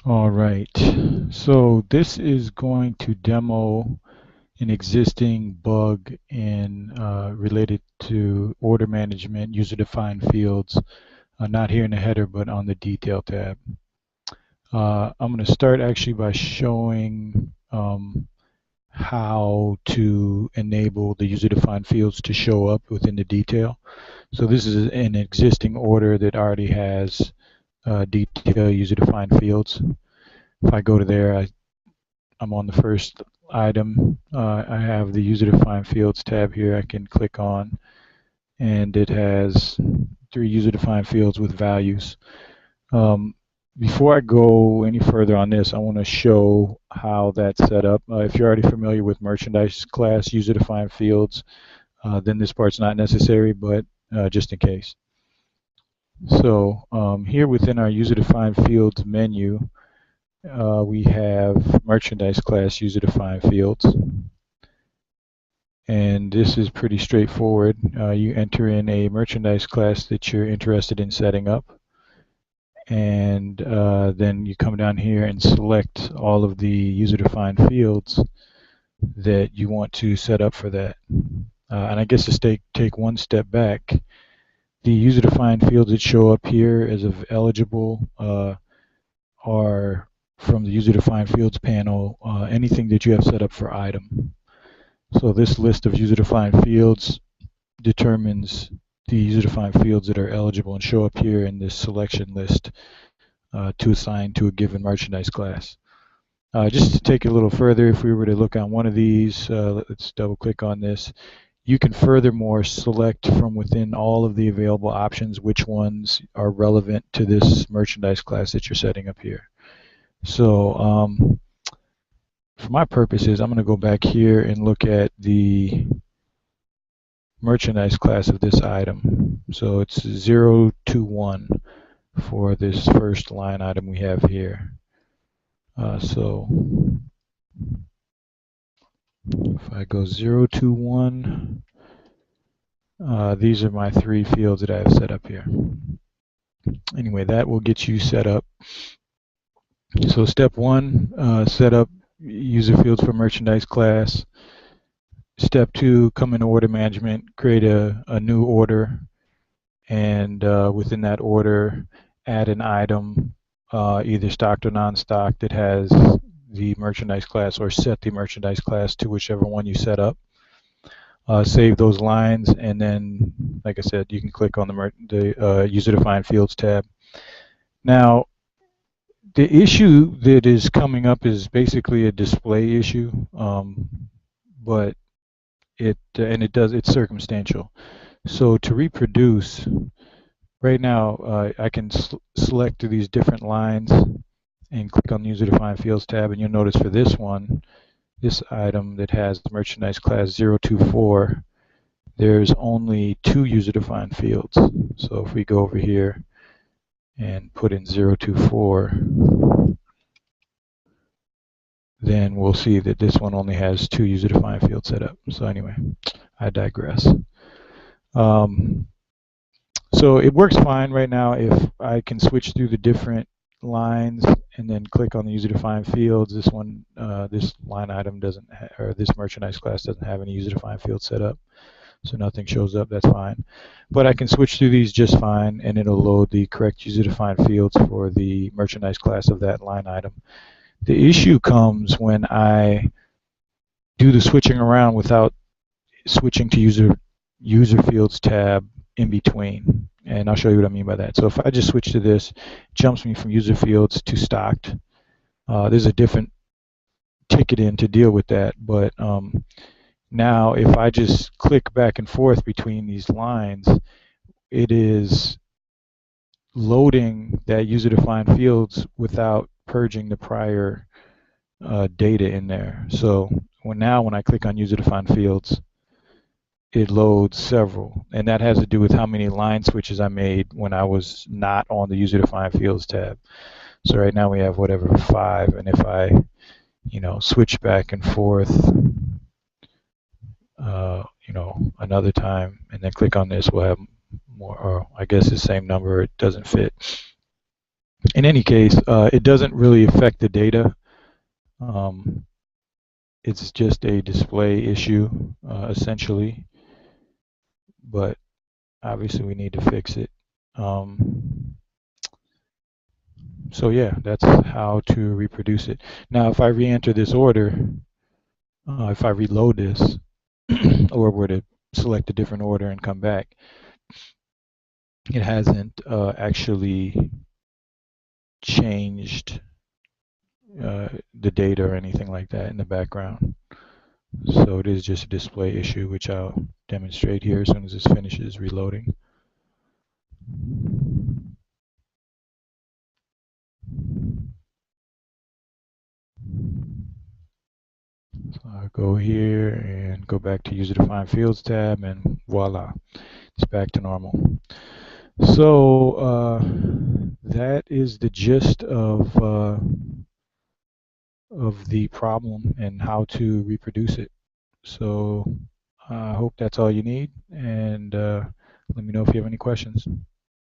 All right, so this is going to demo an existing bug in related to order management, user-defined fields, not here in the header, but on the detail tab. I'm going to start actually by showing how to enable the user-defined fields to show up within the detail. So this is an existing order that already has detail user-defined fields. If I go to there, I'm on the first item. I have the user-defined fields tab here I can click on, and it has 3 user-defined fields with values. Before I go any further on this, I want to show how that's set up. If you're already familiar with merchandise class user-defined fields, then this part's not necessary, but just in case. So here within our user-defined fields menu, we have merchandise class user-defined fields. And this is pretty straightforward. You enter in a merchandise class that you're interested in setting up. And then you come down here and select all of the user-defined fields that you want to set up for that. And I guess to take one step back, the user-defined fields that show up here as of eligible are from the user-defined fields panel, anything that you have set up for item. So this list of user-defined fields determines the user-defined fields that are eligible and show up here in this selection list to assign to a given merchandise class. Just to take it a little further, if we were to look on one of these, let's double click on this. You can furthermore select from within all of the available options which ones are relevant to this merchandise class that you're setting up here. So for my purposes, I'm going to go back here and look at the merchandise class of this item. So it's 0 to 1 for this first line item we have here. So if I go 0 to 1, these are my 3 fields that I have set up here. Anyway, that will get you set up. So step 1, set up user fields for merchandise class. Step 2, come into order management, create a new order, and within that order, add an item, either stocked or non-stocked, that has the merchandise class, or set the merchandise class to whichever one you set up. Save those lines, and then, like I said, you can click on the user-defined fields tab. Now, the issue that is coming up is basically a display issue, but it's circumstantial. So to reproduce, right now I can select these different lines and click on the user-defined fields tab, and you'll notice for this one, this item that has the merchandise class 024, there's only 2 user-defined fields. So if we go over here and put in 024, then we'll see that this one only has 2 user-defined fields set up. So anyway, I digress. So it works fine right now if I can switch through the different lines and then click on the user-defined fields. This one, this line item doesn't, or this merchandise class doesn't have any user-defined fields set up, so nothing shows up. That's fine. But I can switch through these just fine, and it'll load the correct user-defined fields for the merchandise class of that line item. The issue comes when I do the switching around without switching to user fields tab in between. And I'll show you what I mean by that. So if I just switch to this, it jumps me from user fields to stocked. There's a different ticket in to deal with that, but now if I just click back and forth between these lines, it is loading that user-defined fields without purging the prior data in there. So when I click on user-defined fields, it loads several, and that has to do with how many line switches I made when I was not on the user-defined fields tab. So right now we have whatever 5, and if I, switch back and forth, another time, and then click on this, we'll have more, or I guess the same number. It doesn't fit. In any case, it doesn't really affect the data. Um, it's just a display issue, essentially, but obviously we need to fix it. So yeah, that's how to reproduce it. Now, if I re-enter this order, if I reload this, or were to select a different order and come back, it hasn't actually changed the data or anything like that in the background. So it is just a display issue, which I'll demonstrate here as soon as this finishes reloading. So I'll go here and go back to user defined fields tab, and voila, it's back to normal. So that is the gist of the problem and how to reproduce it. So I hope that's all you need, and let me know if you have any questions.